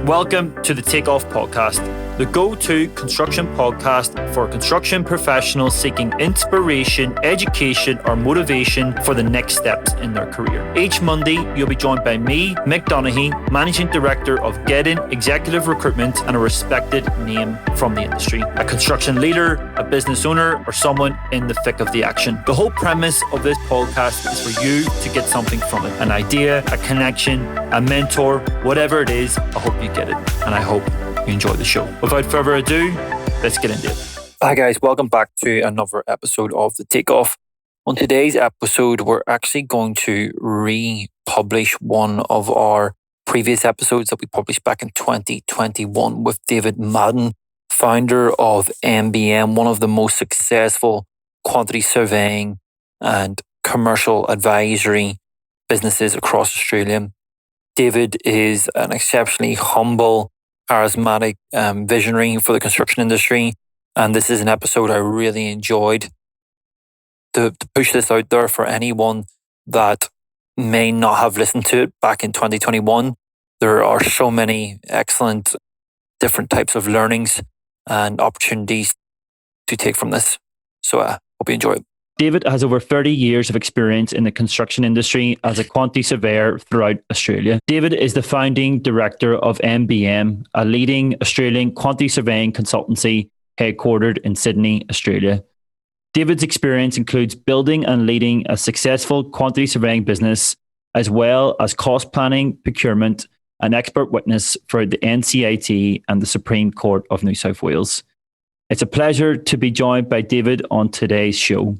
Welcome to the Takeoff Podcast, the go-to construction podcast for construction professionals seeking inspiration, education, or motivation for the next steps in their career. Each Monday, you'll be joined by me, Mick Donaghy, Managing Director of Gedden Executive Recruitment and a respected name from the industry. A construction leader, a business owner, or someone in the thick of the action. The whole premise of this podcast is for you to get something from it. An idea, a connection, a mentor, whatever it is, I hope you get it. And I hope you enjoy the show. Without further ado, let's get into it. Hi guys, welcome back to another episode of The Takeoff. On today's episode, we're actually going to republish one of our previous episodes that we published back in 2021 with David Madden, founder of MBM, one of the most successful quantity surveying and commercial advisory businesses across Australia. David is an exceptionally humble, charismatic visionary for the construction industry. And this is an episode I really enjoyed. To push this out there for anyone that may not have listened to it back in 2021, there are so many excellent different types of learnings and opportunities to take from this. So I hope you enjoy it. David has over 30 years of experience in the construction industry as a quantity surveyor throughout Australia. David is the founding director of MBM, a leading Australian quantity surveying consultancy headquartered in Sydney, Australia. David's experience includes building and leading a successful quantity surveying business, as well as cost planning, procurement, and expert witness for the NCIT and the Supreme Court of New South Wales. It's a pleasure to be joined by David on today's show.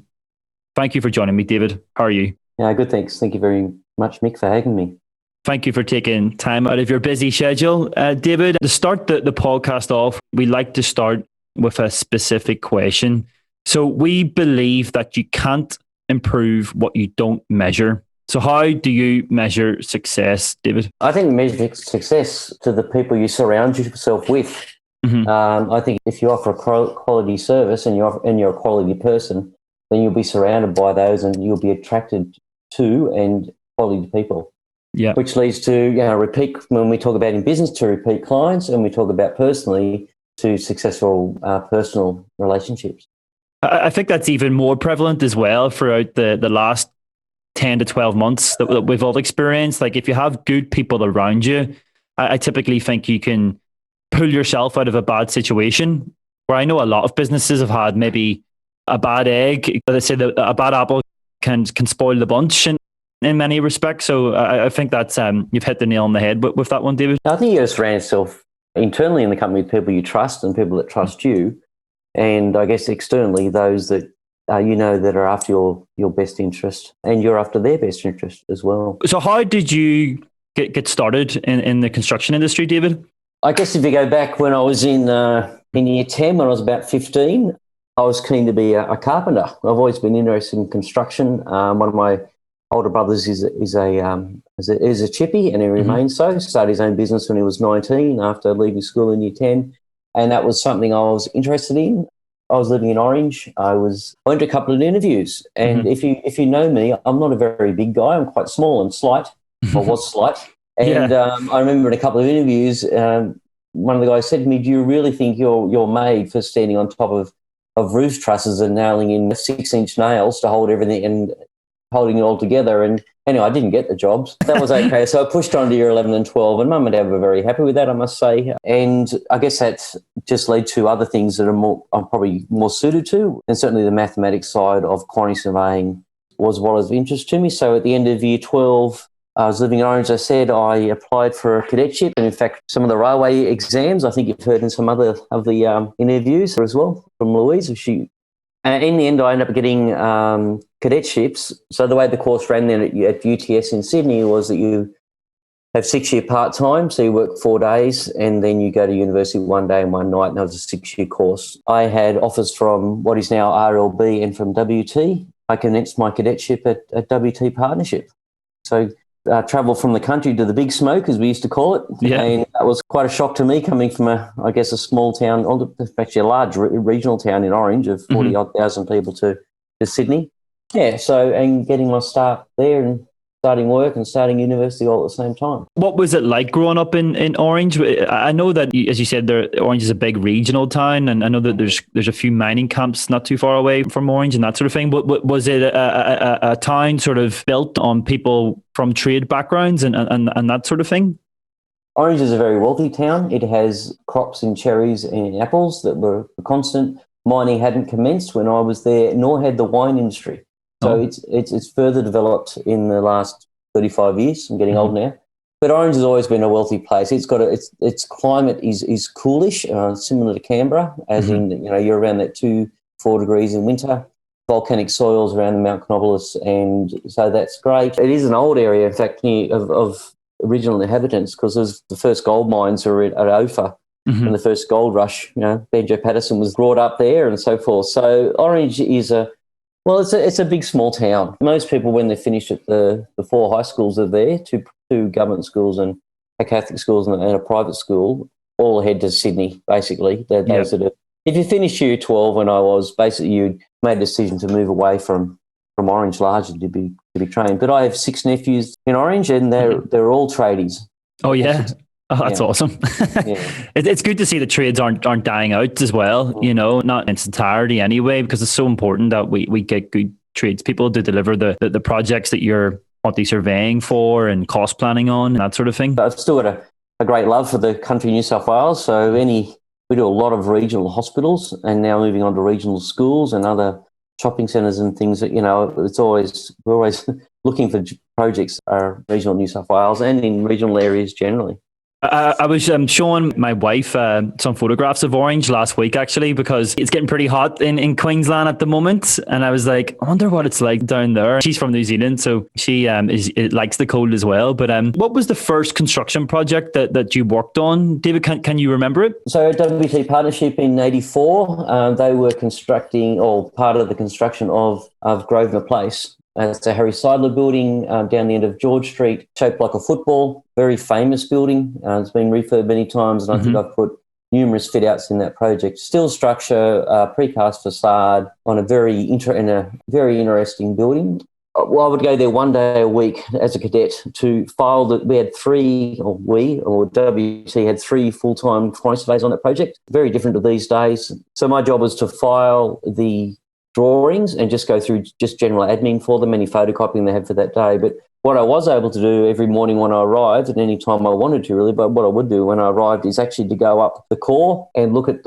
Thank you for joining me, David. How are you? Yeah, good, thanks. Thank you very much, Mick, for having me. Thank you for taking time out of your busy schedule. David, to start the podcast off, we like to start with a specific question. So we believe that you can't improve what you don't measure. So how do you measure success, David? I think measure success to the people you surround yourself with. Mm-hmm. I think if you offer a quality service and you're a quality person, then you'll be surrounded by those and you'll be attracted to and quality people. Yeah. Which leads to, repeat, when we talk about in business, to repeat clients, and we talk about personally to successful personal relationships. I think that's even more prevalent as well throughout the last 10 to 12 months that we've all experienced. Like if you have good people around you, I typically think you can pull yourself out of a bad situation, where I know a lot of businesses have had maybe a bad egg. They say that a bad apple can spoil the bunch in many respects. So I think that's you've hit the nail on the head with that one, David. I think you got to surround yourself internally in the company with people you trust and people that trust you. And I guess externally, those that that are after your best interest, and you're after their best interest as well. So how did you get started in the construction industry, David? I guess if you go back when I was in year 10, when I was about 15, I was keen to be a carpenter. I've always been interested in construction. One of my older brothers is a chippy, and he remains so. Started his own business when he was 19 after leaving school in year 10, and that was something I was interested in. I was living in Orange. I went to a couple of interviews, and if you know me, I'm not a very big guy. I'm quite small and slight, or was slight. And I remember in a couple of interviews, one of the guys said to me, "Do you really think you're made for standing on top of roof trusses and nailing in 6-inch nails to hold everything and holding it all together?" And anyway, I didn't get the jobs. That was okay. So I pushed on to year 11 and 12, and Mum and Dad were very happy with that, I must say. And I guess that's just led to other things that I'm probably more suited to. And certainly the mathematics side of quantity surveying was what was of interest to me. So at the end of year 12, I was living in Orange, as I said. I applied for a cadetship, and in fact, some of the railway exams, I think you've heard in some other of the interviews as well from Louise. In the end, I ended up getting cadetships. So the way the course ran then at UTS in Sydney was that you have 6-year part-time, so you work 4 days, and then you go to university 1 day and 1 night, and that was a 6-year course. I had offers from what is now RLB and from WT. I commenced my cadetship at WT Partnership. So travel from the country to the big smoke, as we used to call it. Yeah. And that was quite a shock to me, coming from a small town, actually a large regional town in Orange of 40,000 people to Sydney. Yeah, so, and getting my start there, and starting work and starting university all at the same time. What was it like growing up in Orange? I know that, as you said, Orange is a big regional town, and I know that there's a few mining camps not too far away from Orange and that sort of thing. But was it a town sort of built on people from trade backgrounds and that sort of thing? Orange is a very wealthy town. It has crops in cherries and apples that were constant. Mining hadn't commenced when I was there, nor had the wine industry. So it's further developed in the last 35 years. I'm getting old now. But Orange has always been a wealthy place. It's got its climate is coolish, similar to Canberra, as in, you're around that 2-4 degrees in winter. Volcanic soils around the Mount Canopolis, and so that's great. It is an old area, in fact, of original inhabitants, because the first gold mines are at Ophir. And the first gold rush, Benjo Patterson was brought up there and so forth. So Orange is it's a big small town. Most people, when they're finished at the 4 high schools are there, two government schools and a Catholic schools and a private school, all head to Sydney, basically. If you finish year 12, when I was, basically you made a decision to move away from Orange largely to be trained. But I have 6 nephews in Orange, and they're all tradies. Oh, yeah. Oh, that's awesome. It's good to see the trades aren't dying out as well, not in its entirety anyway, because it's so important that we get good tradespeople to deliver the projects that you're quantity surveying for and cost planning on and that sort of thing. I've still got a great love for the country New South Wales. So we do a lot of regional hospitals, and now moving on to regional schools and other shopping centres and things that, we're always looking for projects that are regional New South Wales and in regional areas generally. I was showing my wife some photographs of Orange last week, actually, because it's getting pretty hot in Queensland at the moment. And I was like, I wonder what it's like down there. She's from New Zealand, so she likes the cold as well. But what was the first construction project that you worked on, David? Can you remember it? So at WT Partnership in 1984, they were constructing, or part of the construction of Grosvenor Place. It's a Harry Seidler building down the end of George Street, shaped like a football, very famous building. It's been refurbed many times, and I think I've put numerous fit-outs in that project. Steel structure, precast facade on a very interesting building. Well, I would go there one day a week as a cadet to file that. We had WT had 3 full-time quantity surveys on that project. Very different to these days. So my job was to file the drawings and just go through just general admin for them, any photocopying they had for that day. But what I was able to do every morning when I arrived, at any time I wanted to really, but what I would do when I arrived is actually to go up the core and look at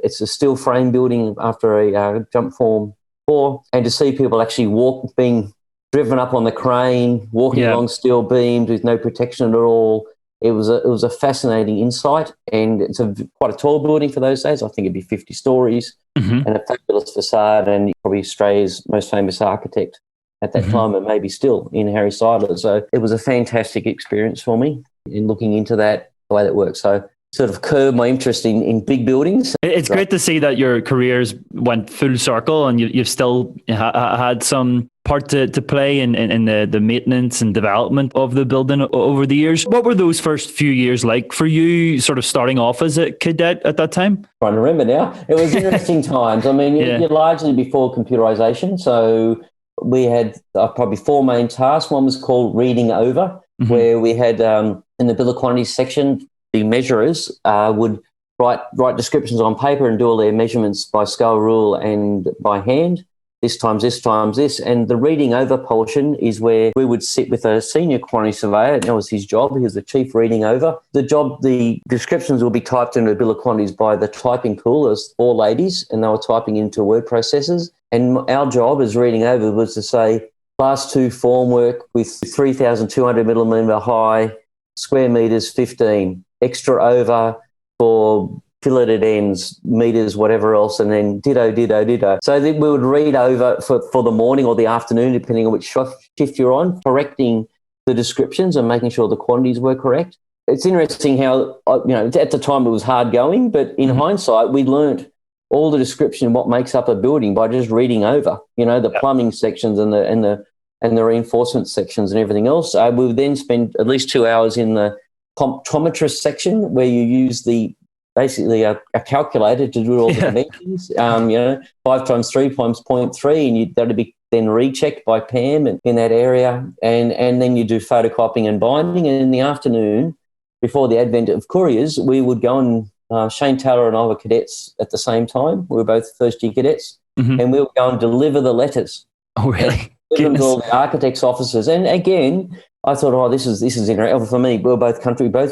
it's a steel frame building after a jump form floor, and to see people actually being driven up on the crane, walking along steel beams with no protection at all. It was a fascinating insight, and it's quite a tall building for those days. I think it'd be 50 stories and a fabulous facade, and probably Australia's most famous architect at that time, and maybe still, in Harry Seidler. So it was a fantastic experience for me in looking into that, the way that works. So sort of curbed my interest in big buildings. It's great to see that your careers went full circle, and you've still had some part to play in the maintenance and development of the building over the years. What were those first few years like for you, sort of starting off as a cadet at that time? Trying to remember now. It was interesting times. I mean, you're largely before computerization. So we had probably 4 main tasks. One was called reading over, where we had in the bill of quantities section, the measurers would write descriptions on paper and do all their measurements by scale rule and by hand. This times this times this. And the reading over portion is where we would sit with a senior quantity surveyor, and that was his job. He was the chief reading over. The descriptions will be typed into a bill of quantities by the typing tool. There's 4 ladies, and they were typing into word processors. And our job as reading over was to say, class 2 formwork with 3,200 millimetre high, square metres 15, extra over for filleted ends, meters, whatever else, and then ditto. So then we would read over for the morning or the afternoon, depending on which shift you're on, correcting the descriptions and making sure the quantities were correct. It's interesting how, at the time it was hard going, but in hindsight, we learnt all the description, what makes up a building, by just reading over, the plumbing sections and the reinforcement sections and everything else. We would then spend at least 2 hours in the comptometrist section, where you use basically a calculator to do all the dimensions, 5 times 3 times 0.3, and that'd be then rechecked by Pam in that area. And then you do photocopying and binding. And in the afternoon, before the advent of couriers, we would go and Shane Taylor and I were cadets at the same time. We were both first-year cadets. Mm-hmm. And we would go and deliver the letters. Oh, really? Give them to all the architects' offices. And again, I thought, this is interesting. For me, we both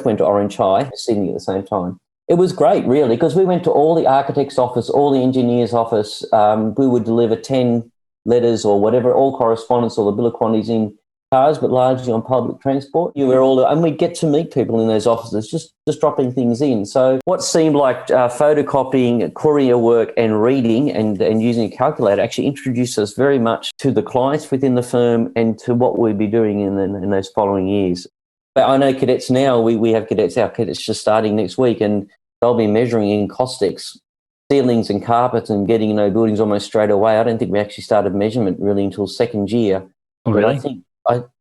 went to Orange High, Sydney at the same time. It was great, really, because we went to all the architects' office, all the engineers' office. We would deliver 10 letters or whatever, all correspondence or the bill of quantities in cars, but largely on public transport. And we'd get to meet people in those offices, just dropping things in. So what seemed like photocopying, courier work and reading and using a calculator actually introduced us very much to the clients within the firm and to what we'd be doing in those following years. But I know cadets now, we have cadets, our cadets just starting next week, and they'll be measuring in Costex ceilings and carpets and getting buildings almost straight away. I don't think we actually started measurement really until second year. Oh, really?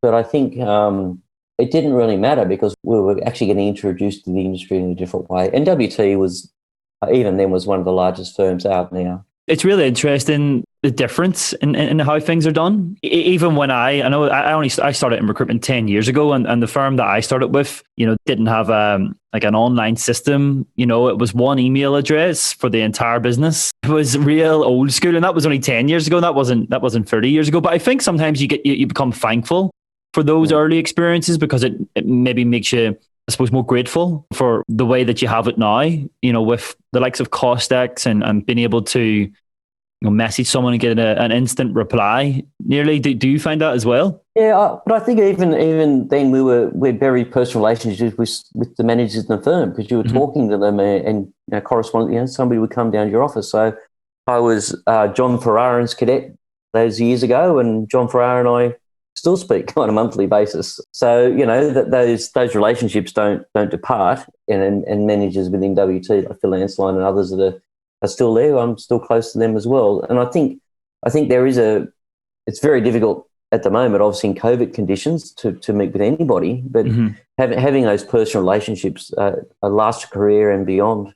But I think it didn't really matter because we were actually getting introduced to the industry in a different way. And WT was, even then, was one of the largest firms out now. It's really interesting, the difference in how things are done. Even when I started in recruitment 10 years ago, and the firm that I started with, didn't have like an online system. It was one email address for the entire business. It was real old school, and that was only 10 years ago. That wasn't 30 years ago. But I think sometimes you become thankful for those early experiences because it maybe makes you, I suppose, more grateful for the way that you have it now, with the likes of Costex and being able to message someone and get an instant reply nearly. Do you find that as well? Yeah, but I think even then we had very personal relationships with the managers in the firm because you were talking to them and corresponding. Somebody would come down to your office. So I was John Ferrarin's cadet those years ago, and John Ferrar and I still speak on a monthly basis. So that those relationships don't depart, and managers within WT like Phil Ansline and others that are still there. I'm still close to them as well. And I think there is it's very difficult at the moment, obviously in COVID conditions, to meet with anybody, but having those personal relationships last a career and beyond.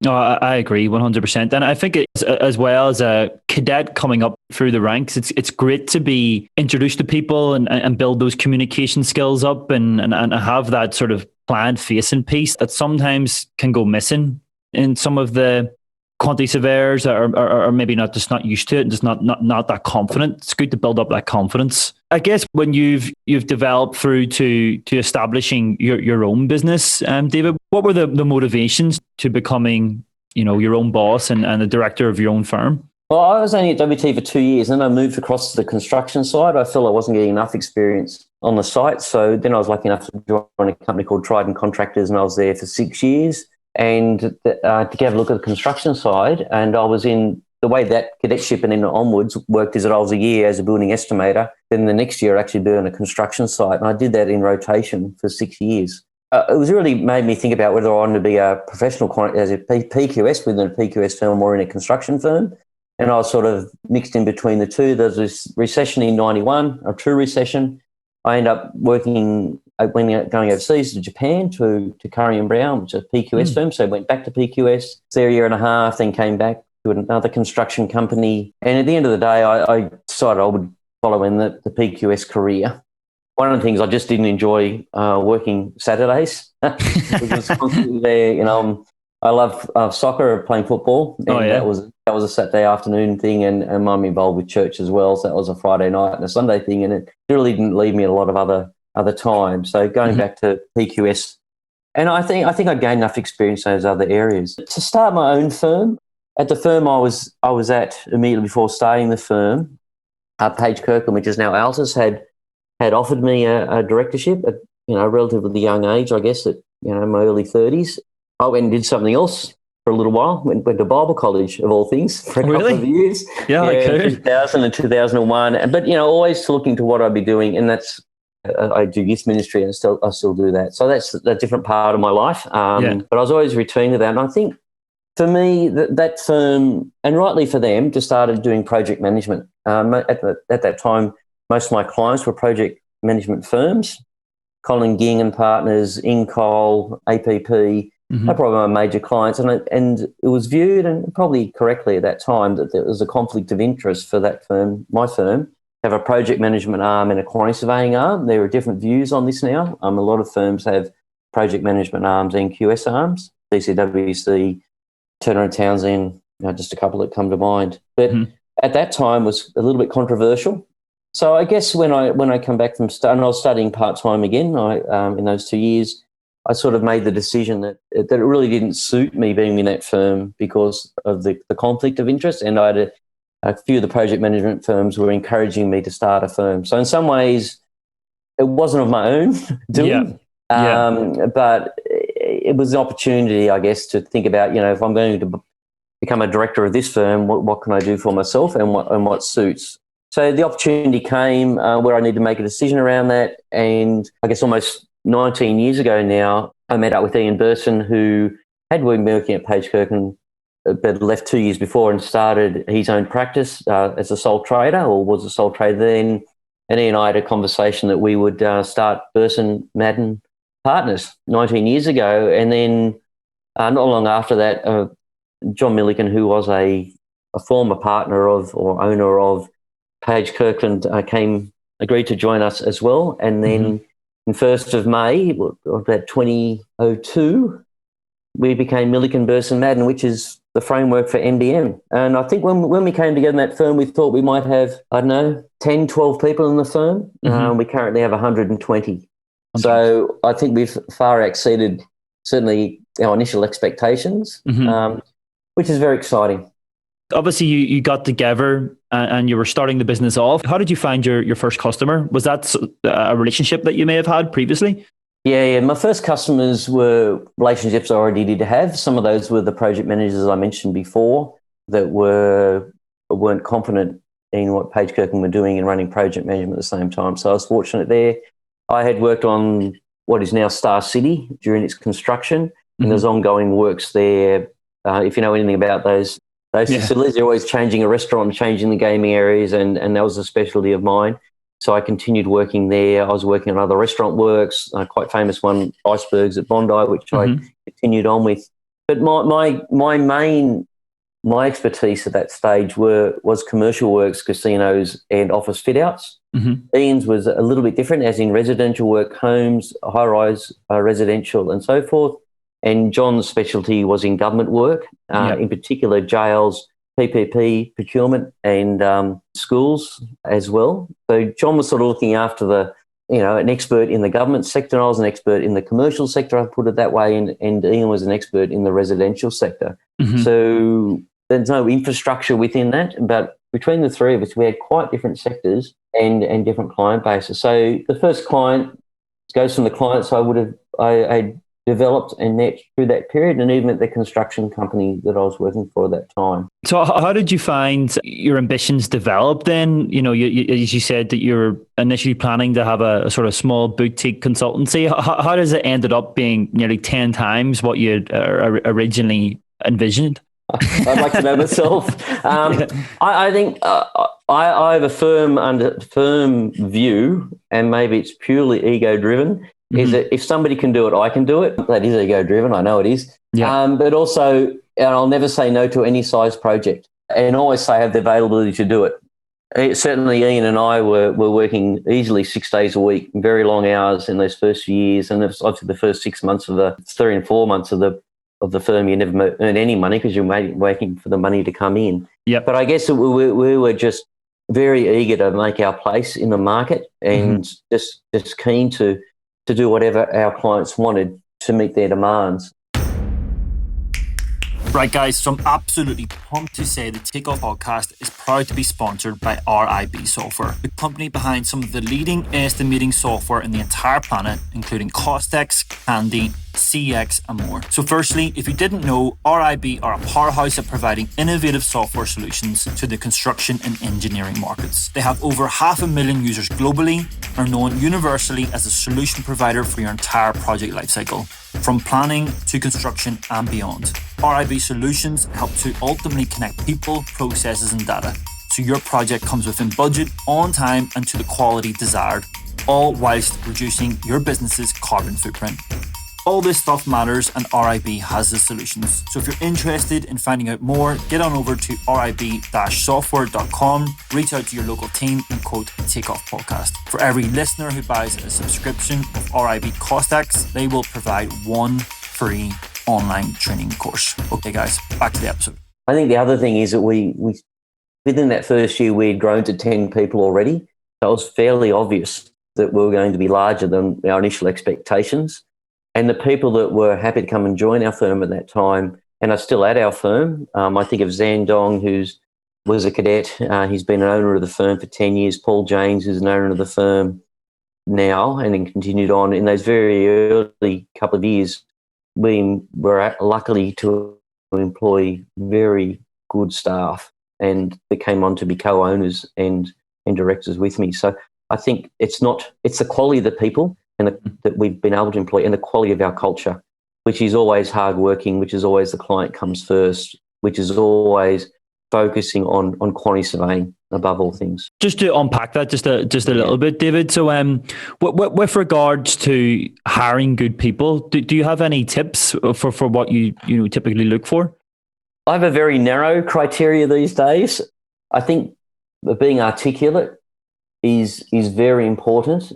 No, I agree 100%. And I think it's, as well as a cadet coming up through the ranks, it's great to be introduced to people and build those communication skills up and have that sort of client-facing piece that sometimes can go missing in some of the quantity surveyors are maybe not used to it and just not that confident. It's good to build up that confidence. I guess when you've developed through to establishing your own business, David, what were the motivations to becoming your own boss and the director of your own firm? Well, I was only at WT for 2 years, and then I moved across to the construction side. I felt I wasn't getting enough experience on the site, so then I was lucky enough to join a company called Trident Contractors, and I was there for 6 years. And to have a look at the construction side, and I was in the way that cadetship and then onwards worked is that I was a year as a building estimator, then the next year actually doing a construction site, and I did that in rotation for 6 years. It was really made me think about whether I wanted to be a professional as a PQS within a PQS firm or in a construction firm, and I was sort of mixed in between the two. There was this recession in 91, a true recession. I ended up going overseas to Japan to Curry & Brown, which is a PQS firm. So I went back to PQS, there a year and a half, then came back to another construction company. And at the end of the day, I decided I would follow in the PQS career. One of the things I just didn't enjoy working Saturdays. Because constantly there, I love soccer, playing football. And that was a Saturday afternoon thing, and I'm involved with church as well. So that was a Friday night and a Sunday thing, and it really didn't leave me a lot of other time. So going back to PQS, and I think I gained enough experience in those other areas to start my own firm. At the firm I was at immediately before starting the firm, Page Kirkland, which is now Altus, had offered me a directorship at a relatively young age, I guess at my early 30s. I went and did something else for a little while. Went to Bible college, of all things, for a couple of years. Yeah, okay. 2000 and 2001. But always looking to what I'd be doing, and that's I do youth ministry, and I still do that. So that's a different part of my life. But I was always returning to that, and I think for me that firm, and rightly for them, just started doing project management. At that time, most of my clients were project management firms, Colin Ging and Partners, Incol, APP. They're probably my major clients, and it was viewed, and probably correctly at that time, that there was a conflict of interest for that firm, my firm, have a project management arm and a quantity surveying arm. There are different views on this now. A lot of firms have project management arms and QS arms, DCWC, Turner and Townsend, just a couple that come to mind. But at that time was a little bit controversial. So I guess when I come back from and I was studying part-time again in those 2 years, I sort of made the decision that it really didn't suit me being in that firm because of the conflict of interest. And I had a few of the project management firms were encouraging me to start a firm. So in some ways, it wasn't of my own doing, but it was an opportunity, I guess, to think about, if I'm going to become a director of this firm, what can I do for myself and what suits. So the opportunity came where I needed to make a decision around that. And I guess almost 19 years ago now, I met up with Ian Burson, who had been working at Page Kirkland, but left 2 years before and started his own practice as a sole trader, or was a sole trader then. And he and I had a conversation that we would start Burson Madden Partners 19 years ago. And then not long after that, John Milliken, who was a former partner of or owner of Page Kirkland, agreed to join us as well. And then on 1st of May, about 2002, we became Milliken Burson Madden, which is the framework for MBM. And I think when we came together in that firm, we thought we might have, 10, 12 people in the firm. We currently have 120. So I think we've far exceeded certainly our initial expectations, which is very exciting. Obviously, you got together and you were starting the business off. How did you find your first customer? Was that a relationship that you may have had previously? Yeah. My first customers were relationships I already did have. Some of those were the project managers I mentioned before that weren't confident in what Page Kirkland were doing and running project management at the same time. So I was fortunate there. I had worked on what is now Star City during its construction, and there's ongoing works there. If you know anything about those facilities, they're always changing a restaurant, changing the gaming areas, and that was a specialty of mine. So I continued working there. I was working on other restaurant works, quite famous one, Icebergs at Bondi, which I continued on with. But my expertise at that stage was commercial works, casinos, and office fit-outs. Ian's was a little bit different, as in residential work, homes, high-rise residential, and so forth. And John's specialty was in government work, in particular jails, PPP, procurement, and schools as well. So John was sort of looking after an expert in the government sector, and I was an expert in the commercial sector, I put it that way, and Ian was an expert in the residential sector. So there's no infrastructure within that, but between the three of us, we had quite different sectors and different client bases. So the first client goes from the clients I developed and met through that period, and even at the construction company that I was working for at that time. So how did you find your ambitions develop then? You as you said that you were initially planning to have a sort of small boutique consultancy. How does it ended up being nearly 10 times what you had originally envisioned? I'd like to know myself. I think I have a firm view, and maybe it's purely ego-driven, is that if somebody can do it, I can do it. That is ego-driven, I know it is. But also, and I'll never say no to any size project, and always say I have the availability to do it. Certainly Ian and I were working easily 6 days a week, very long hours in those first few years, and obviously the first 6 months of the 3 and 4 months of the firm, you never earn any money because you're waiting for the money to come in. But I guess we were just very eager to make our place in the market, and just keen to do whatever our clients wanted to meet their demands. Right, guys, so I'm absolutely pumped to say the Takeoff podcast is proud to be sponsored by RIB Software, the company behind some of the leading estimating software in the entire planet, including Costex, Candy, CX, and more. So firstly, if you didn't know, RIB are a powerhouse at providing innovative software solutions to the construction and engineering markets. They have over 500,000 users globally, are known universally as a solution provider for your entire project lifecycle, from planning to construction and beyond. RIB solutions help to ultimately connect people, processes, and data, so your project comes within budget, on time, and to the quality desired, all whilst reducing your business's carbon footprint. All this stuff matters, and RIB has the solutions. So if you're interested in finding out more, get on over to rib-software.com, reach out to your local team and quote Takeoff Podcast. For every listener who buys a subscription of RIB CostX, they will provide one free online training course. Okay, guys, back to the episode. I think the other thing is that we within that first year, we had grown to 10 people already. So it was fairly obvious that we were going to be larger than our initial expectations. And the people that were happy to come and join our firm at that time, and are still at our firm, I think of Zan Dong, who was a cadet. He's been an owner of the firm for 10 years. Paul James, who's an owner of the firm now, and then continued on. In those very early couple of years, we were lucky to employ very good staff, and they came on to be co-owners and directors with me. So I think it's the quality of the people that we've been able to employ, and the quality of our culture, which is always hardworking, which is always the client comes first, which is always focusing on quantity surveying above all things. Just to unpack that just a little bit, David. So with regards to hiring good people, do you have any tips for what you typically look for? I have a very narrow criteria these days. I think being articulate is very important.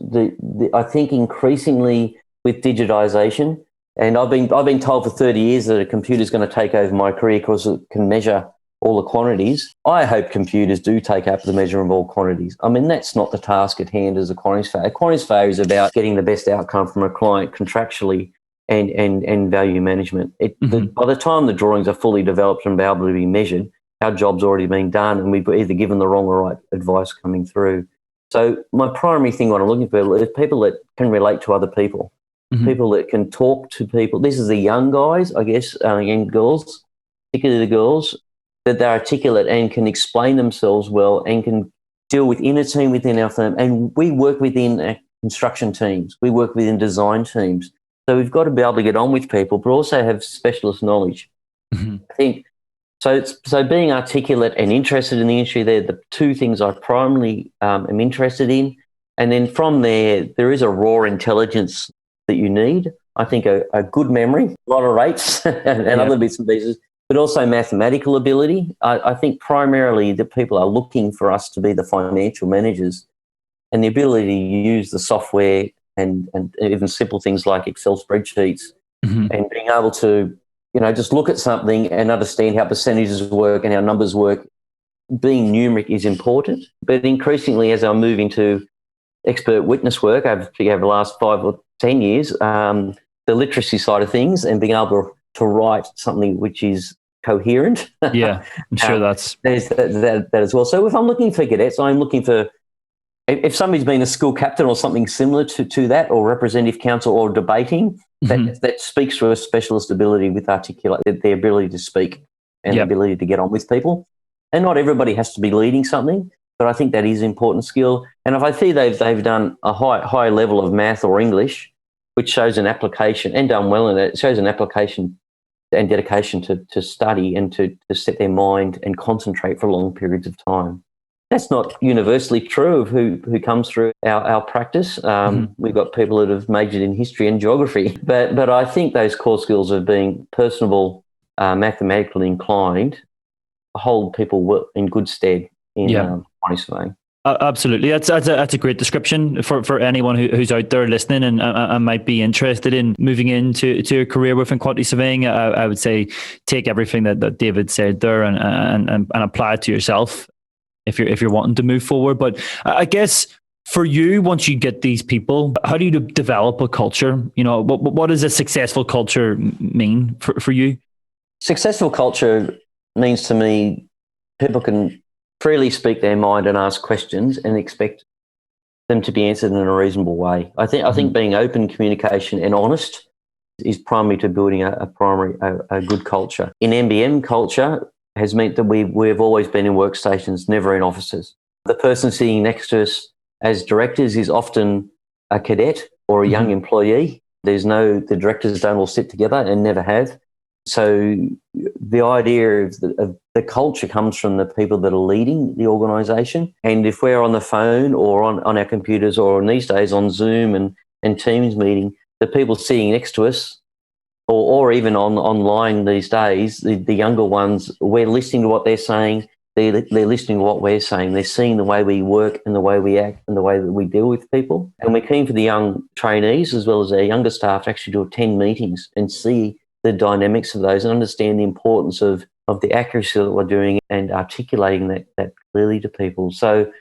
I think increasingly with digitization, and I've been told for 30 years that a computer is going to take over my career because it can measure all the quantities. I hope computers do take up the measure of all quantities. I mean, that's not the task at hand as a quantity surveyor. A quantity surveyor is about getting the best outcome from a client contractually and value management. By the time the drawings are fully developed and able to be measured, our job's already been done, and we've either given the wrong or right advice coming through. So my primary thing, what I'm looking for, is people that can relate to other people, people that can talk to people. This is the young guys, I guess, young girls, particularly the girls, that they're articulate and can explain themselves well and can deal with inner team within our firm. And we work within construction teams. We work within design teams. So we've got to be able to get on with people, but also have specialist knowledge. I think so being articulate and interested in the industry, they're the two things I primarily am interested in. And then from there is a raw intelligence that you need. I think a good memory, a lot of rates and other bits and pieces, but also mathematical ability. I think primarily the people are looking for us to be the financial managers, and the ability to use the software and even simple things like Excel spreadsheets and being able to just look at something and understand how percentages work and how numbers work. Being numeric is important, but increasingly as I move into expert witness work over the last 5 or 10 years, the literacy side of things and being able to write something which is coherent. Yeah, I'm sure there's that as well. So if I'm looking for cadets, I'm looking for, if somebody's been a school captain or something similar to that, or representative council or debating, that speaks to a specialist ability with articulate, the ability to speak and the ability to get on with people. And not everybody has to be leading something, but I think that is an important skill. And if I see they've done a high level of math or English, which shows an application, and done well in it, shows an application and dedication to study and to set their mind and concentrate for long periods of time. That's not universally true of who comes through our practice. We've got people that have majored in history and geography, but I think those core skills of being personable, mathematically inclined, hold people in good stead in quantity surveying. Absolutely, that's a great description for anyone who's out there listening and might be interested in moving into a career within quantity surveying. I would say take everything that David said there and apply it to yourself if you're wanting to move forward. But I guess for you, once you get these people, how do you develop a culture? What does a successful culture mean for you? Successful culture means to me people can freely speak their mind and ask questions and expect them to be answered in a reasonable way. I think being open, communication and honest is primary to building a good culture. In MBM, culture has meant that we've always been in workstations, never in offices. The person sitting next to us as directors is often a cadet or a young employee. The directors don't all sit together and never have. So the idea of the culture comes from the people that are leading the organisation. And if we're on the phone or on our computers or in these days on Zoom and Teams meeting, the people sitting next to us or even online these days, the younger ones, we're listening to what they're saying. They're listening to what we're saying. They're seeing the way we work and the way we act and the way that we deal with people. And we're keen for the young trainees as well as our younger staff to actually to attend meetings and see the dynamics of those and understand the importance of the accuracy that we're doing and articulating that clearly to people. So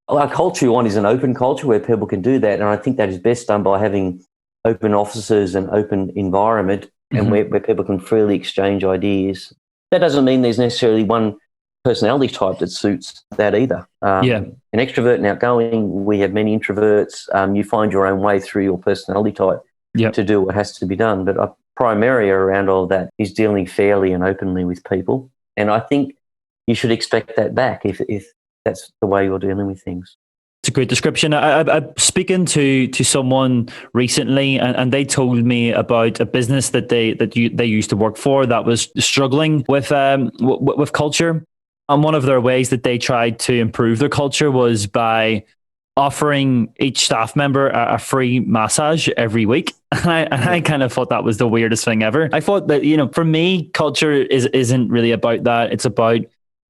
our culture we want is an open culture where people can do that. And I think that is best done by having open offices and open environment and where people can freely exchange ideas. That doesn't mean there's necessarily one personality type that suits that either. An extrovert and outgoing, we have many introverts. You find your own way through your personality type to do what has to be done. But a primary around all of that is dealing fairly and openly with people. And I think you should expect that back if that's the way you're dealing with things. It's a great description. I'm speaking to someone recently, and they told me about a business that they used to work for that was struggling with culture. And one of their ways that they tried to improve their culture was by offering each staff member a free massage every week. And I kind of thought that was the weirdest thing ever. I thought that, for me, culture isn't really about that. It's about,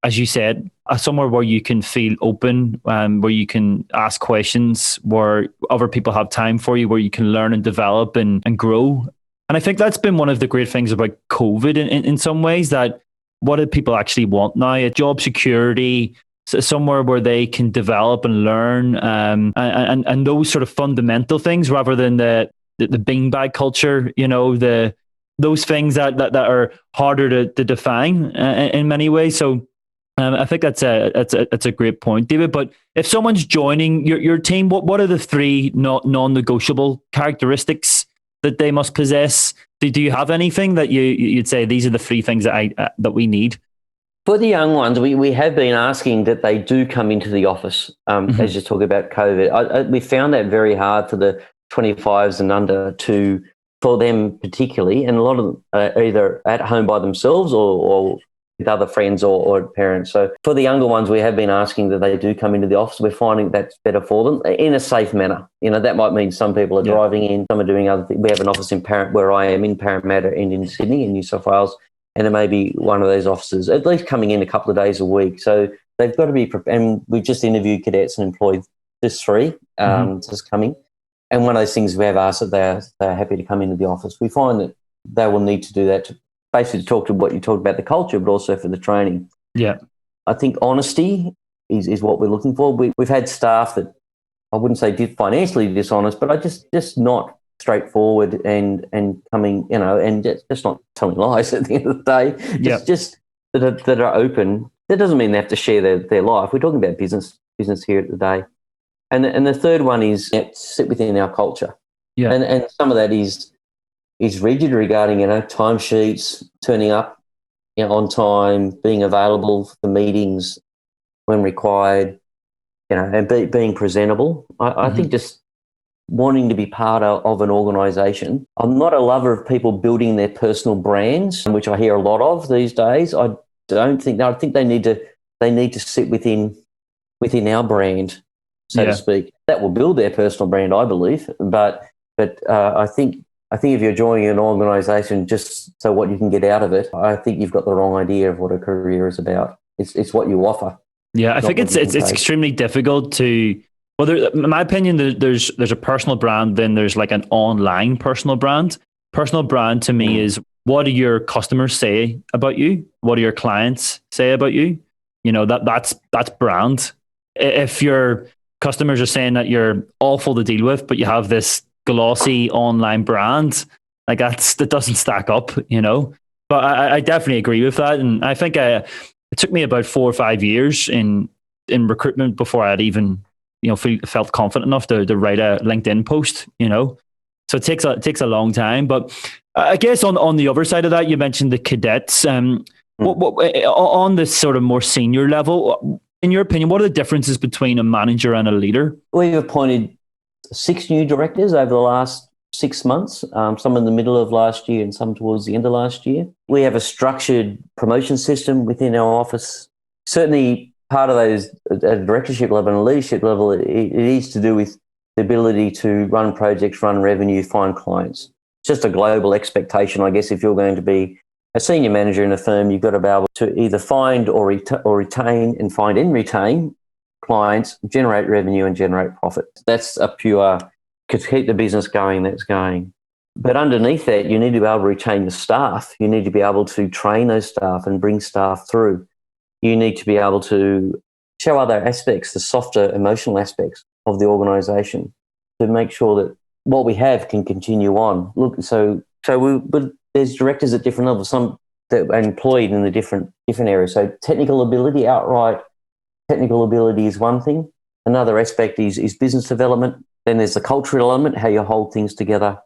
as you said, somewhere where you can feel open, where you can ask questions, where other people have time for you, where you can learn and develop and grow. And I think that's been one of the great things about COVID in some ways, that what do people actually want now? A job security, somewhere where they can develop and learn, and those sort of fundamental things, rather than the beanbag culture. Those things that are harder to define in many ways. So I think that's a great point, David. But if someone's joining your team, what are the three non-negotiable characteristics that they must possess? Do you have anything that you'd say these are the three things that we need? For the young ones, we have been asking that they do come into the office, as you talk about COVID. We found that very hard for the 25s and under for them particularly, and a lot of them are either at home by themselves or with other friends or parents. So for the younger ones, we have been asking that they do come into the office. We're finding that's better for them in a safe manner. That might mean some people are driving in, some are doing other things. We have an office where I am in Parramatta and in Sydney, in New South Wales, and there may be one of those officers at least coming in a couple of days a week. So they've got to be prepared. And we've just interviewed cadets and employed just three just coming. And one of those things we have asked that they're happy to come into the office. We find that they will need to do that to basically talk to what you talked about, the culture, but also for the training. Yeah. I think honesty is what we're looking for. We've had staff that I wouldn't say financially dishonest, but I just not straightforward and coming, and just not telling lies at the end of the day. Just that are open. That doesn't mean they have to share their life. We're talking about business here today. And the third one is sit within our culture. Yeah. And some of that is rigid regarding, timesheets, turning up on time, being available for meetings when required, and being presentable. I think just wanting to be part of an organisation. I'm not a lover of people building their personal brands, which I hear a lot of these days. I think they need to sit within our brand, so to speak. That will build their personal brand, I believe. But I think if you're joining an organisation just so what you can get out of it, I think you've got the wrong idea of what a career is about. It's what you offer. Yeah, I think it's extremely difficult to. Well, in my opinion, there's a personal brand, then there's like an online personal brand. Personal brand to me is, what do your customers say about you? What do your clients say about you? That's brand. If your customers are saying that you're awful to deal with, but you have this glossy online brand, like that doesn't stack up, But I definitely agree with that, and I think it took me about 4 or 5 years in recruitment before I'd even felt confident enough to write a LinkedIn post. So it takes a long time. But I guess on the other side of that, you mentioned the cadets. What on this sort of more senior level, in your opinion, what are the differences between a manager and a leader? We've appointed 6 new directors over the last 6 months, some in the middle of last year and some towards the end of last year. We have a structured promotion system within our office. Certainly part of those at a directorship level and a leadership level, it is to do with the ability to run projects, run revenue, find clients. just a global expectation, I guess. If you're going to be a senior manager in a firm, you've got to be able to either find or retain and find and retain clients, generate revenue and generate profit. That's a pure, to keep the business going, that's going. But underneath that, you need to be able to retain the staff. You need to be able to train those staff and bring staff through. You need to be able to show other aspects, the softer emotional aspects of the organisation, to make sure that what we have can continue on. Look, but there's directors at different levels, some that are employed in the different areas. So technical ability, outright technical ability is one thing. Another aspect is business development. Then there's the cultural element, how you hold things together.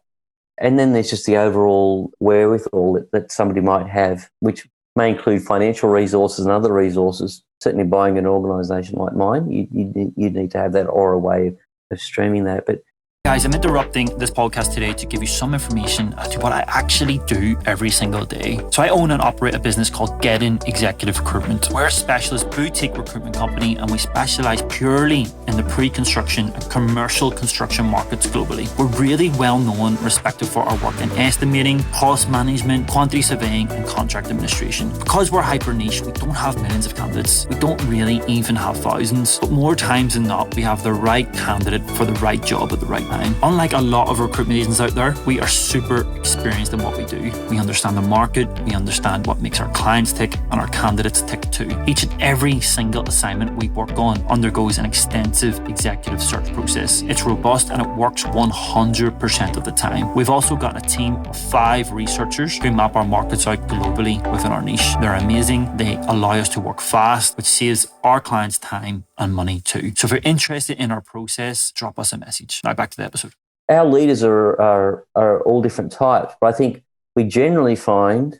And then there's just the overall wherewithal that somebody might have, which may include financial resources and other resources. Certainly buying an organisation like mine, you need to have that or a way of streaming that. But guys, I'm interrupting this podcast today to give you some information to what I actually do every single day. So I own and operate a business called Get In Executive Recruitment. We're a specialist boutique recruitment company, and we specialize purely in the pre-construction and commercial construction markets globally. We're really well known and respected for our work in estimating, cost management, quantity surveying, and contract administration. Because we're hyper niche, we don't have millions of candidates. We don't really even have thousands, but more times than not, we have the right candidate for the right job at the right time. Unlike a lot of recruitment agents out there, we are super experienced in what we do. We understand the market, we understand what makes our clients tick and our candidates tick too. Each and every single assignment we work on undergoes an extensive executive search process. It's robust and it works 100% of the time. We've also got a team of 5 researchers who map our markets out globally within our niche. They're amazing. They allow us to work fast, which saves our clients time and money too. So if you're interested in our process, drop us a message. Now back to the episode. Our leaders are all different types, but I think we generally find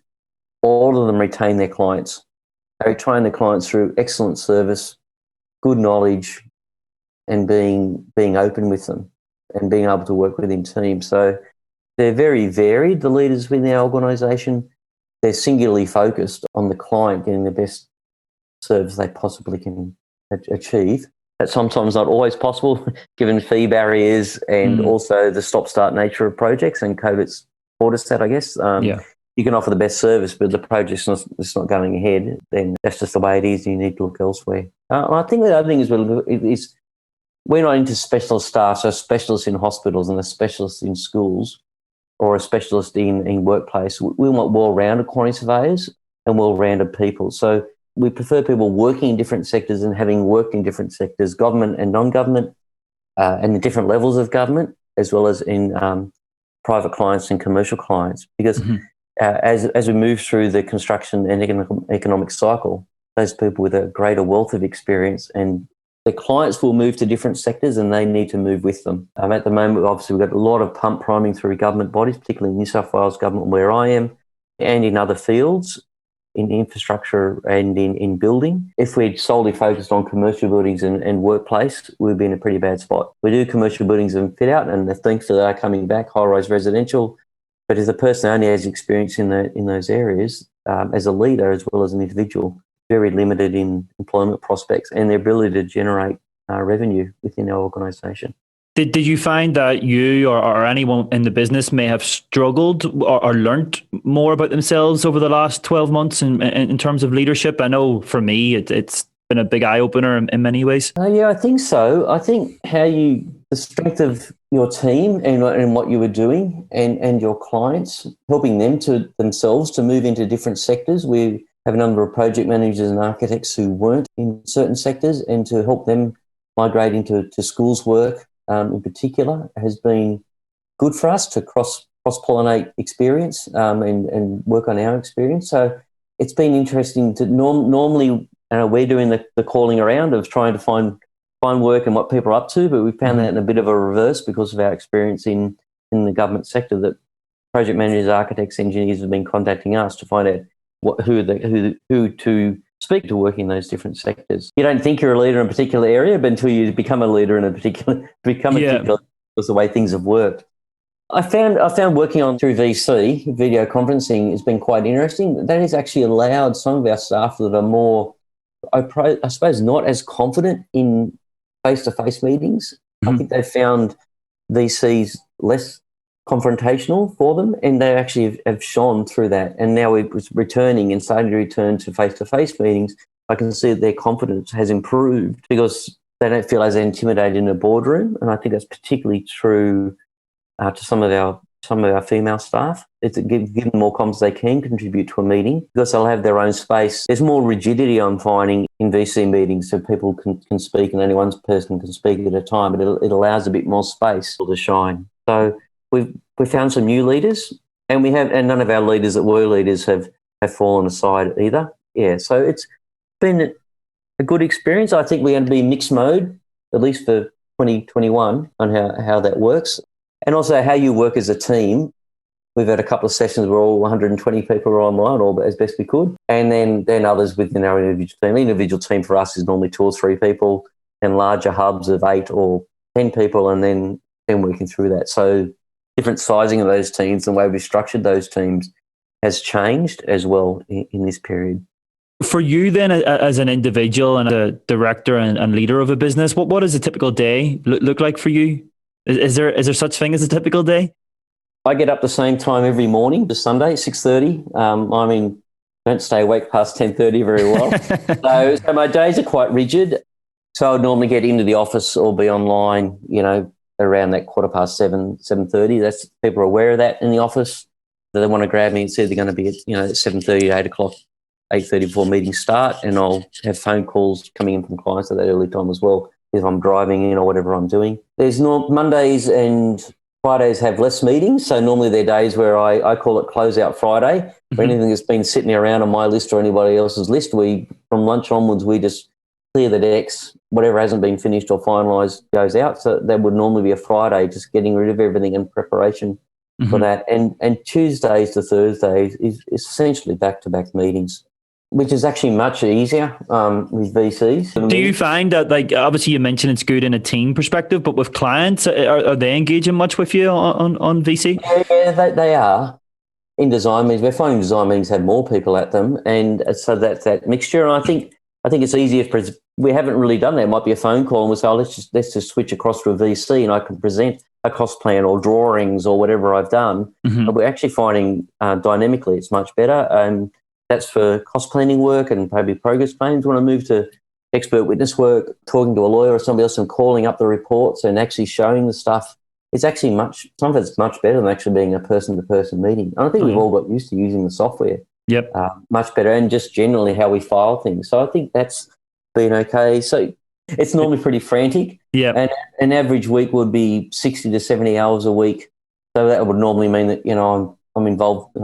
all of them retain their clients. They retain their clients through excellent service, good knowledge, and being open with them and being able to work within teams. So they're very varied, the leaders within our organisation. They're singularly focused on the client getting the best service they possibly can achieve. That's sometimes not always possible given fee barriers and also the stop-start nature of projects, and COVID's taught us that, I guess. You can offer the best service, but the project's not going ahead, then that's just the way it is. You need to look elsewhere. I think the other thing is we're not into specialist staff, so specialists in hospitals and a specialist in schools or a specialist in workplace. We want well-rounded quantity surveyors and well-rounded people. So we prefer people working in different sectors and having worked in different sectors, government and non-government, and the different levels of government, as well as in private clients and commercial clients. Because as we move through the construction and economic cycle, those people with a greater wealth of experience and the clients will move to different sectors and they need to move with them. At the moment, obviously, we've got a lot of pump priming through government bodies, particularly in New South Wales government where I am, and in other fields, in infrastructure and in building. If we'd solely focused on commercial buildings and workplace, we'd be in a pretty bad spot. We do commercial buildings and fit out, and thankfully they are coming back, high-rise residential. But if the person only has experience in those areas, as a leader as well as an individual, very limited in employment prospects and their ability to generate revenue within our organisation. Did you find that you or anyone in the business may have struggled or learnt more about themselves over the last 12 months in terms of leadership? I know for me, it's been a big eye-opener in many ways. Yeah, I think so. I think the strength of your team and what you were doing and your clients, helping them to themselves to move into different sectors. We have a number of project managers and architects who weren't in certain sectors, and to help them migrate into schools work, in particular, has been good for us to cross-pollinate experience and work on our experience. So it's been interesting to normally we're doing the calling around of trying to find work and what people are up to, but we found that in a bit of a reverse because of our experience in the government sector, that project managers, architects, engineers have been contacting us to find out who to speak to work in those different sectors. You don't think you're a leader in a particular area, but until you become a leader in a particular because the way things have worked. I found working on through VC, video conferencing, has been quite interesting. That has actually allowed some of our staff that are more, I suppose, not as confident in face-to-face meetings. I think they've found VCs less confrontational for them, and they actually have shone through that. And now we're returning and starting to return to face-to-face meetings. I can see that their confidence has improved because they don't feel as intimidated in a boardroom, and I think that's particularly true to some of our female staff. It's give them more confidence they can contribute to a meeting because they'll have their own space. There's more rigidity I'm finding in VC meetings, so people can speak and only one person can speak at a time, but it allows a bit more space to shine. So we've found some new leaders, and none of our leaders that were leaders have fallen aside either. Yeah, so it's been a good experience. I think we're going to be mixed mode, at least for 2021, on how that works. And also how you work as a team. We've had a couple of sessions where all 120 people are online, or as best we could. And then others within our individual team. The individual team for us is normally 2 or 3 people, and larger hubs of 8 or 10 people, and then working through that. So different sizing of those teams, the way we've structured those teams has changed as well in this period. For you then, as an individual and a director and leader of a business, what does a typical day look like for you? Is there such thing as a typical day? I get up the same time every morning, to Sunday, 6:30. Don't stay awake past 10:30 very well. So my days are quite rigid. So I'd normally get into the office or be online, around that 7:15, 7:30. That's people are aware of that in the office. They want to grab me and say they're going to be at 7:30, 8 o'clock, 8:30 before meetings start, and I'll have phone calls coming in from clients at that early time as well, if I'm driving in or whatever I'm doing. There's Mondays and Fridays have less meetings, so normally they're days where I call it closeout Friday. For anything that's been sitting around on my list or anybody else's list, from lunch onwards, we just clear the decks. Whatever hasn't been finished or finalised goes out. So that would normally be a Friday, just getting rid of everything in preparation for that. And Tuesdays to Thursdays is essentially back-to-back meetings, which is actually much easier with VCs. Do you find that, obviously you mentioned it's good in a team perspective, but with clients, are they engaging much with you on VC? Yeah, they are. In design meetings, we're finding design meetings have more people at them, and so that's that mixture. And I think it's easier if we haven't really done that. It might be a phone call and we'll say, let's just switch across to a VC, and I can present a cost plan or drawings or whatever I've done. But we're actually finding dynamically it's much better. That's for cost planning work and maybe progress plans. When I move to expert witness work, talking to a lawyer or somebody else and calling up the reports and actually showing the stuff, it's actually some of it's much better than actually being a person-to-person meeting. And I think we've all got used to using the software. Yep. Much better, and just generally how we file things. So I think that's been okay. So it's normally pretty frantic. Yeah. And an average week would be 60 to 70 hours a week. So that would normally mean that, I'm involved,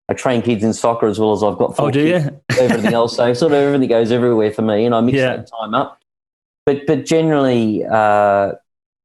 I train kids in soccer as well as I've got 4 kids, everything else. So sort of everything goes everywhere for me, and I mix that time up. But generally, I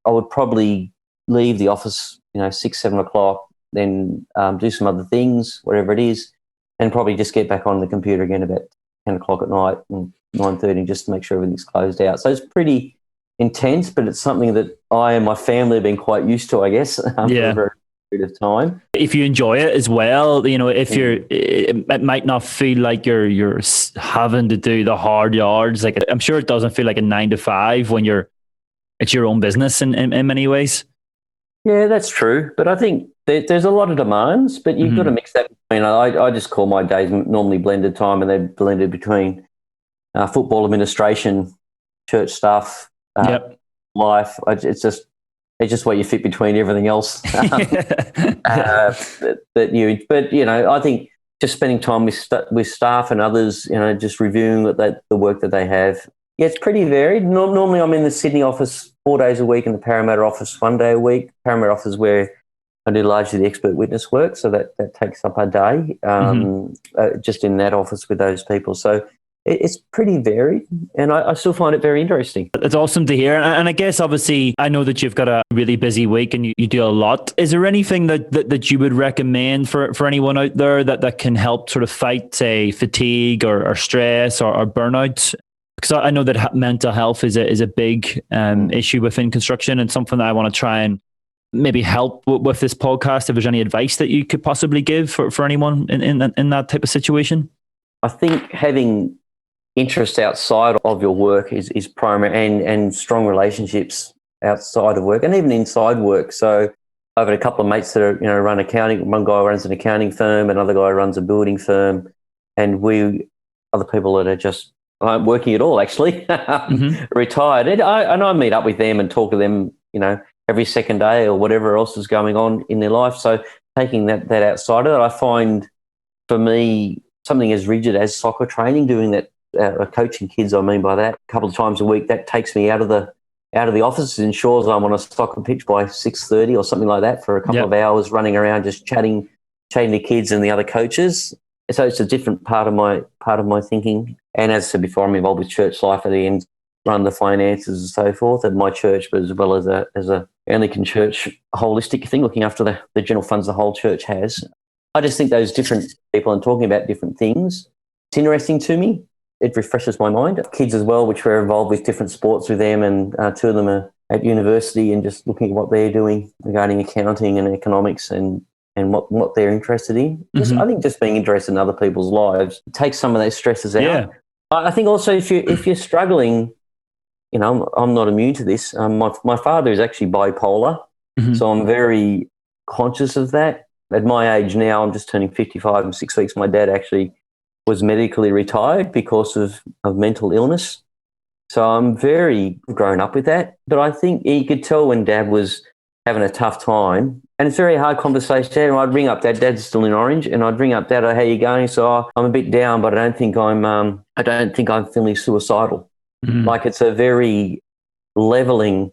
would probably leave the office, 6, 7 o'clock, then do some other things, whatever it is, and probably just get back on the computer again about 10 o'clock at night and 9:30 just to make sure everything's closed out. So it's pretty intense, but it's something that I and my family have been quite used to, I guess, for a very period of time. If you enjoy it as well, if it might not feel like you're having to do the hard yards. Like, I'm sure it doesn't feel like a 9 to 5 when it's your own business in many ways. Yeah, that's true. But I think there's a lot of demands, but you've got to mix that between. I just call my days normally blended time, and they're blended between football administration, church stuff, life. It's just what you fit between everything else. I think just spending time with staff and others, just reviewing the work that they have. Yeah, it's pretty varied. Normally I'm in the Sydney office 4 days a week and the Parramatta office 1 day a week. Parramatta office is where I do largely the expert witness work, so that takes up a day just in that office with those people. So it's pretty varied, and I still find it very interesting. It's awesome to hear. And I guess, obviously, I know that you've got a really busy week and you do a lot. Is there anything that you would recommend for anyone out there that can help sort of fight, say, fatigue or stress or burnout? Because I know that mental health is a big issue within construction, and something that I want to try and maybe help with this podcast. If there's any advice that you could possibly give for anyone in that type of situation? I think having interest outside of your work is primary, and strong relationships outside of work and even inside work. So I've had a couple of mates that are, run accounting. One guy runs an accounting firm, another guy runs a building firm, and other people that are just aren't working at all, actually, retired. And I meet up with them and talk to them, every second day or whatever else is going on in their life. So taking that outside of it, I find for me something as rigid as soccer training, doing that, coaching kids, I mean by that, a couple of times a week, that takes me out of the office, ensures I'm on a soccer pitch by 6:30 or something like that for a couple of hours, running around just chatting to kids and the other coaches. So it's a different part of my thinking. And as I said before, I'm involved with church life at the end, run the finances and so forth at my church, but as well as a Anglican church holistic thing, looking after the general funds the whole church has. I just think those different people and talking about different things, it's interesting to me. It refreshes my mind. Kids as well, which we're involved with different sports with them, and two of them are at university, and just looking at what they're doing regarding accounting and economics and what they're interested in. I think just being interested in other people's lives takes some of those stresses out. Yeah. I think also if you're struggling, I'm not immune to this. My father is actually bipolar, so I'm very conscious of that. At my age now, I'm just turning 55 in 6 weeks. My dad actually was medically retired because of mental illness. So I'm very grown up with that. But I think you could tell when Dad was having a tough time, and it's a very hard conversation. And I'd ring up Dad. Dad's still in Orange, and I'd ring up Dad. How you going? So I'm a bit down, but I don't think I'm feeling suicidal. Like it's a very leveling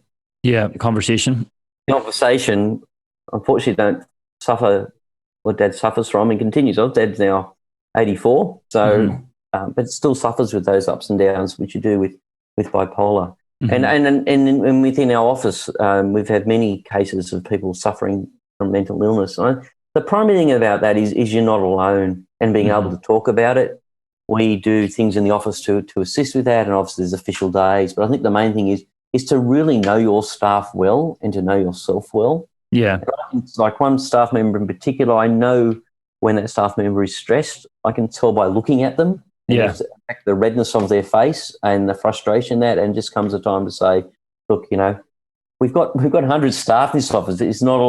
conversation. Unfortunately, don't suffer what Dad suffers from and continues. Dad's now 84, so but it still suffers with those ups and downs, which you do with bipolar. And within our office, we've had many cases of people suffering from mental illness. The primary thing about that is you're not alone, and being able to talk about it. We do things in the office to assist with that, and obviously there's official days. But I think the main thing is to really know your staff well and to know yourself well. Yeah. It's like one staff member in particular, I know when that staff member is stressed, I can tell by looking at them. The redness of their face and the frustration and just comes a time to say, look, we've got 100 staff in this office. It's not a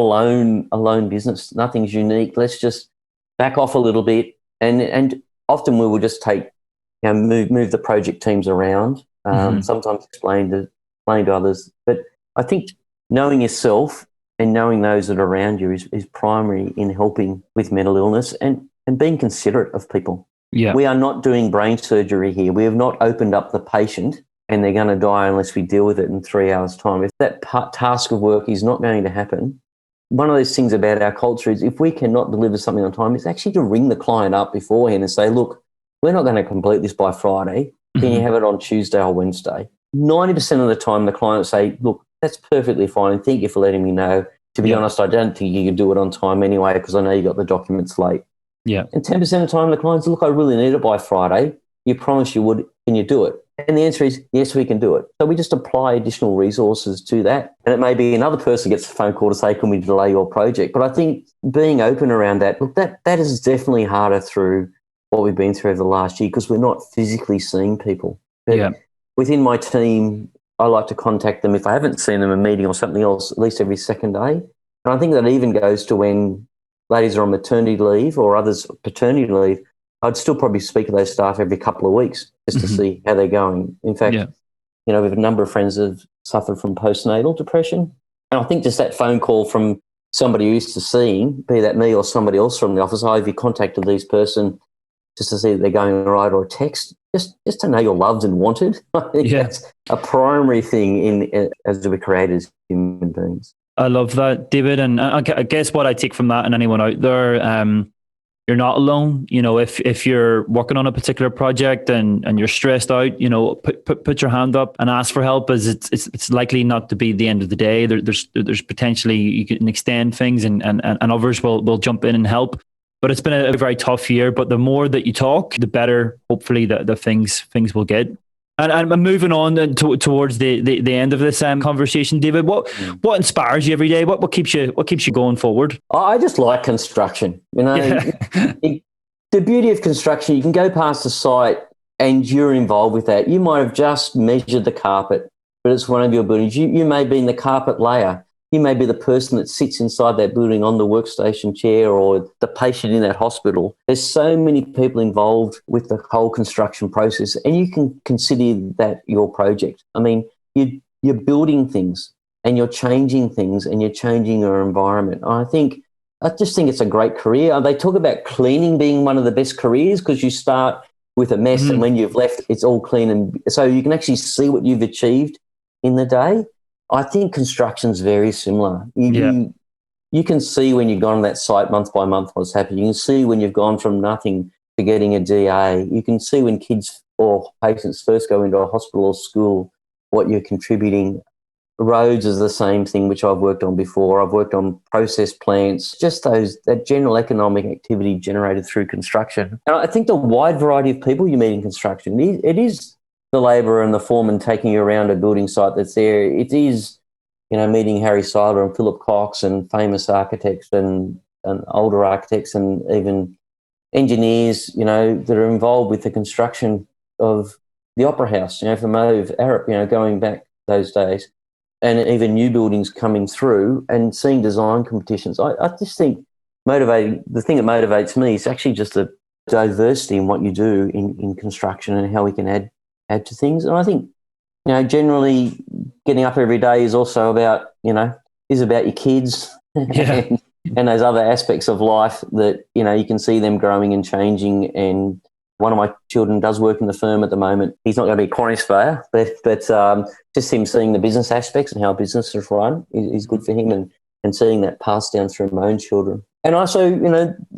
lone business. Nothing's unique. Let's just back off a little bit. And often we will just move the project teams around. Sometimes explain to others. But I think knowing yourself and knowing those that are around you is primary in helping with mental illness and being considerate of people. Yeah. We are not doing brain surgery here. We have not opened up the patient and they're going to die unless we deal with it in 3 hours' time. If that task of work is not going to happen, one of those things about our culture is if we cannot deliver something on time, it's actually to ring the client up beforehand and say, look, we're not going to complete this by Friday. Can you have it on Tuesday or Wednesday? 90% of the time, the client will say, look, that's perfectly fine. Thank you for letting me know. To be honest, I don't think you can do it on time anyway because I know you got the documents late. Yeah. And 10% of the time, the clients say, look, I really need it by Friday. You promised you would. Can you do it? And the answer is, yes, we can do it. So we just apply additional resources to that. And it may be another person gets a phone call to say, can we delay your project? But I think being open around that, look, that is definitely harder through what we've been through over the last year because we're not physically seeing people. But within my team, I like to contact them if I haven't seen them in a meeting or something else, at least every second day. And I think that even goes to when ladies are on maternity leave or others paternity leave, I'd still probably speak to those staff every couple of weeks just to see how they're going. In fact, we have a number of friends that have suffered from postnatal depression. And I think just that phone call from somebody you're used to seeing, be that me or somebody else from the office, have you contacted this person just to see that they're going all right, or a text, just to know you're loved and wanted. I think that's a primary thing as we create as human beings. I love that, David. And I guess what I take from that, and anyone out there, you're not alone. If you're working on a particular project and you're stressed out, put your hand up and ask for help, as it's likely not to be the end of the day. There's potentially you can extend things and others will jump in and help. But it's been a very tough year. But the more that you talk, the better, hopefully, the things will get. And I'm moving on towards the end of this conversation, David. What inspires you every day? What keeps you going forward? I just like construction. The beauty of construction, you can go past a site and you're involved with that. You might have just measured the carpet, but it's one of your buildings. You may be in the carpet layer. You may be the person that sits inside that building on the workstation chair or the patient in that hospital. There's so many people involved with the whole construction process, and you can consider that your project. I mean, you're building things and you're changing things and you're changing your environment. I just think it's a great career. They talk about cleaning being one of the best careers because you start with a mess and when you've left, it's all clean. And so you can actually see what you've achieved in the day. I think construction's very similar. You can see when you've gone on that site month by month what's happening. You can see when you've gone from nothing to getting a DA. You can see when kids or patients first go into a hospital or school what you're contributing. Roads is the same thing, which I've worked on before. I've worked on process plants, just that general economic activity generated through construction. And I think the wide variety of people you meet in construction, it is the labourer and the foreman taking you around a building site that's there. It is, meeting Harry Seiler and Philip Cox and famous architects and older architects and even engineers, that are involved with the construction of the Opera House, for Mauve Arab, going back those days. And even new buildings coming through and seeing design competitions. I just think the thing that motivates me is actually just the diversity in what you do in construction and how we can add to things. And I think, generally getting up every day is also about, is about your kids and those other aspects of life that, you can see them growing and changing. And one of my children does work in the firm at the moment. He's not going to be a quantity surveyor, but just him seeing the business aspects and how business is run is good for him and seeing that passed down through my own children. And also,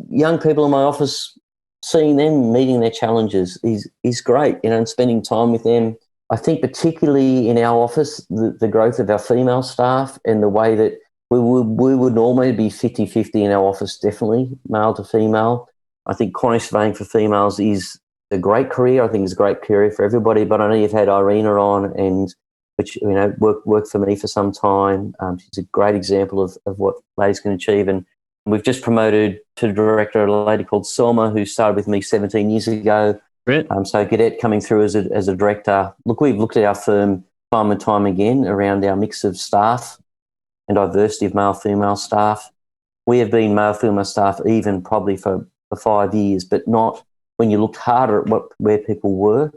young people in my office, seeing them meeting their challenges is great, and spending time with them. I think particularly in our office, the growth of our female staff and the way that we would normally be 50-50 in our office, definitely, male to female. I think quantity surveying for females is a great career. I think it's a great career for everybody. But I know you've had Irina on, and which worked for me for some time. She's a great example of what ladies can achieve. And we've just promoted to director a lady called Selma, who started with me 17 years ago. Great. So Gadette coming through as a director. Look, we've looked at our firm time and time again around our mix of staff and diversity of male-female staff. We have been male-female staff even probably for 5 years, but not when you looked harder at where people were.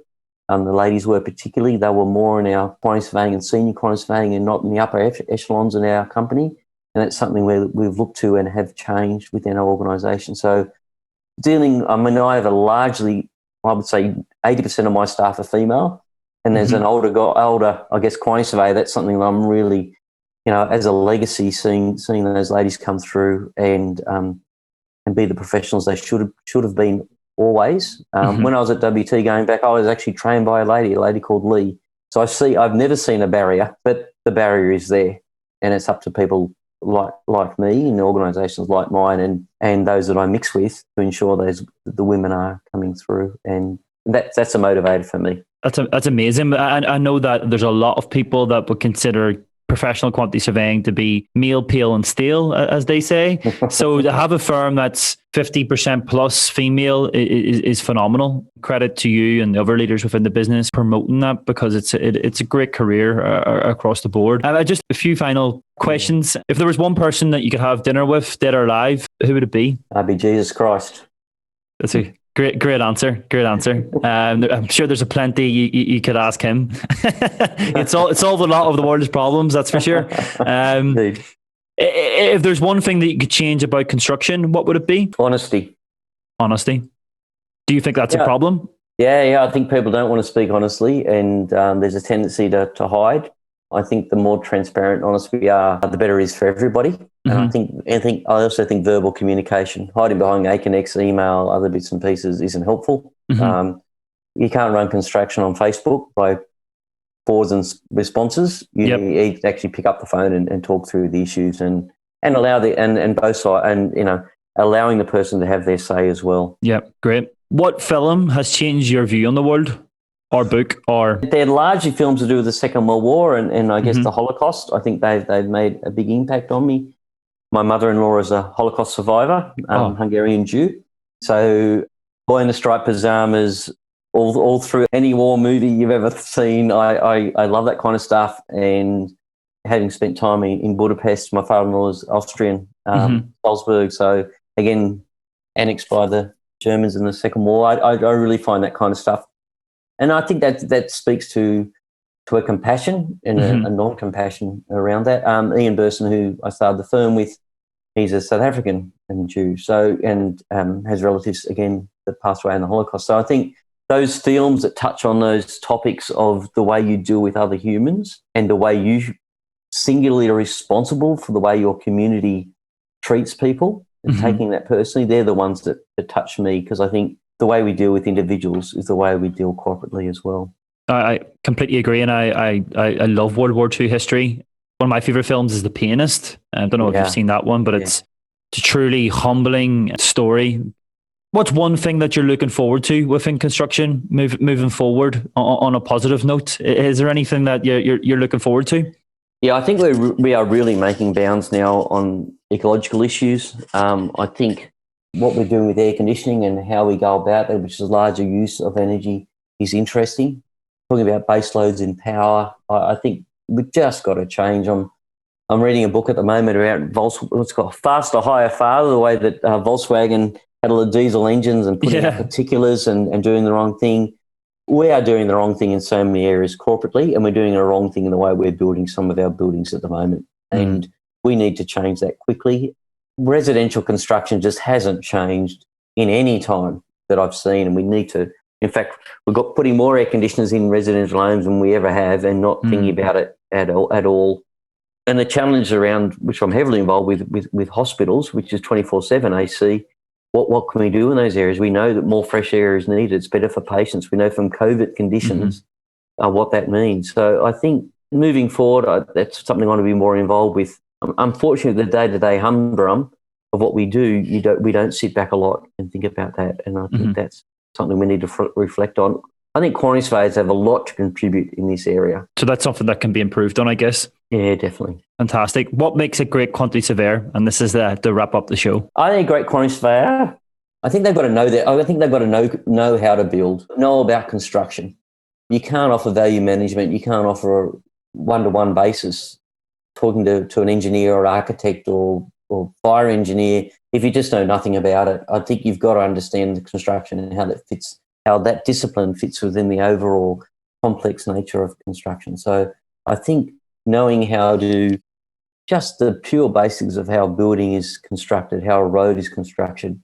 The ladies were particularly, they were more in our quantity surveying and senior quantity surveying and not in the upper echelons in our company. And that's something we've looked to and have changed within our organisation. So I have I would say 80% of my staff are female, and there's an older, I guess, quantity surveyor. That's something that I'm really, as a legacy, seeing those ladies come through and be the professionals they should have been always. When I was at WT going back, I was actually trained by a lady called Lee. So I've never seen a barrier, but the barrier is there, and it's up to people like me in organisations like mine and those that I mix with to ensure the women are coming through, and that's a motivator for me. That's amazing. I know that there's a lot of people that would consider professional quantity surveying to be male, pale and stale, as they say. So to have a firm that's 50% plus female is phenomenal. Credit to you and the other leaders within the business promoting that, because it's a great career across the board. Just a few final questions. If there was one person that you could have dinner with, dead or alive, who would it be? I'd be Jesus Christ. That's a great answer. I'm sure there's a plenty you could ask him. It's solved a lot of the world's problems, that's for sure. If there's one thing that you could change about construction, what would it be? Honesty. Do you think that's a problem? Yeah. I think people don't want to speak honestly, and there's a tendency to hide. I think the more transparent and honest we are, the better it is for everybody. Mm-hmm. And I also think verbal communication, hiding behind ACANX, email, other bits and pieces isn't helpful. Mm-hmm. You can't run construction on Facebook by forwards and responses. You actually pick up the phone and talk through the issues and allow and both sides, and allowing the person to have their say as well. Yeah, great. What film has changed your view on the world? Or book, or they're largely films to do with the Second World War and I guess the Holocaust. I think they've made a big impact on me. My mother-in-law is a Holocaust survivor, Hungarian Jew. So Boy in the Striped Pajamas, all through any war movie you've ever seen, I love that kind of stuff. And having spent time in Budapest, my father-in-law is Austrian, Salzburg. So again, annexed by the Germans in the Second War. I really find that kind of stuff, and I think that speaks to a compassion and a non-compassion around that. Ian Burson, who I started the firm with, he's a South African and Jew, and has relatives again that passed away in the Holocaust. So I think those films that touch on those topics of the way you deal with other humans and the way you singularly are responsible for the way your community treats people and taking that personally, they're the ones that touch me, because I think the way we deal with individuals is the way we deal corporately as well. I completely agree, and I love World War II history. One of my favorite films is The Pianist. I don't know if you've seen that one, but it's a truly humbling story. What's one thing that you're looking forward to within construction moving forward on a positive note? Is there anything that you're looking forward to? Yeah, I think we are really making bounds now on ecological issues. I think what we're doing with air conditioning and how we go about that, which is larger use of energy, is interesting. Talking about base loads in power, I think we've just got to change. I'm reading a book at the moment about what's called faster, higher, farther, the way that Volkswagen had all the diesel engines and putting out particulars and doing the wrong thing. We are doing the wrong thing in so many areas corporately, and we're doing the wrong thing in the way we're building some of our buildings at the moment. And we need to change that quickly. Residential construction just hasn't changed in any time that I've seen, and we need to. In fact, we've got putting more air conditioners in residential homes than we ever have, and not thinking about it at all. And the challenge around, which I'm heavily involved with hospitals, which is 24/7 AC. What can we do in those areas? We know that more fresh air is needed. It's better for patients. We know from COVID conditions what that means. So I think moving forward, that's something I want to be more involved with. Unfortunately, the day-to-day humdrum of what we do, we don't sit back a lot and think about that. And I think that's something we need to reflect on. I think quantity surveyors have a lot to contribute in this area. So that's something that can be improved on, I guess. Yeah, definitely. Fantastic. What makes a great quantity surveyor? And this is to wrap up the show. I think a great quantity surveyor, I think they've got to know that. I think they've got to know how to build, know about construction. You can't offer value management. You can't offer a one-to-one basis talking to an engineer or architect or fire engineer if you just know nothing about it. I think you've got to understand the construction and how that fits, how that discipline fits within the overall complex nature of construction. So I think knowing how to, just the pure basics of how a building is constructed, how a road is constructed,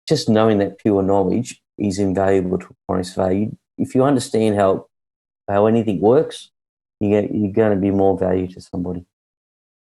just knowing that pure knowledge is invaluable to a quantity surveyor. If you understand how anything works, you're going to be more value to somebody.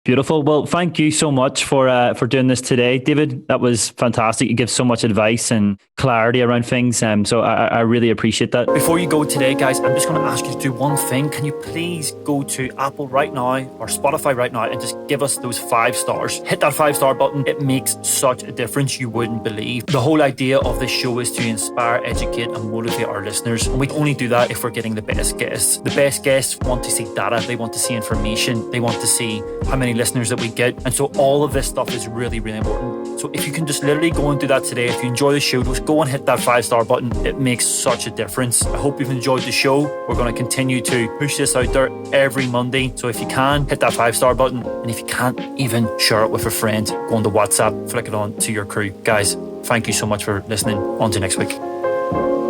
Beautiful. Well, thank you so much for doing this today, David. That was fantastic. You give so much advice and clarity around things. So I really appreciate that. Before you go today, guys, I'm just going to ask you to do one thing. Can you please go to Apple right now or Spotify right now and just give us those 5 stars? Hit that 5-star button. It makes such a difference you wouldn't believe. The whole idea of this show is to inspire, educate, and motivate our listeners. And we only do that if we're getting the best guests. The best guests want to see data. They want to see information. They want to see how many listeners that we get, and so all of this stuff is really, really important. So if you can just literally go and do that today, if you enjoy the show, just go and hit that 5-star button. It makes such a difference. I hope you've enjoyed the show. We're going to continue to push this out there every Monday, so if you can, hit that 5-star button, and if you can't, even share it with a friend. Go on to WhatsApp, flick it on to your crew. Guys, thank you so much for listening. On to next week.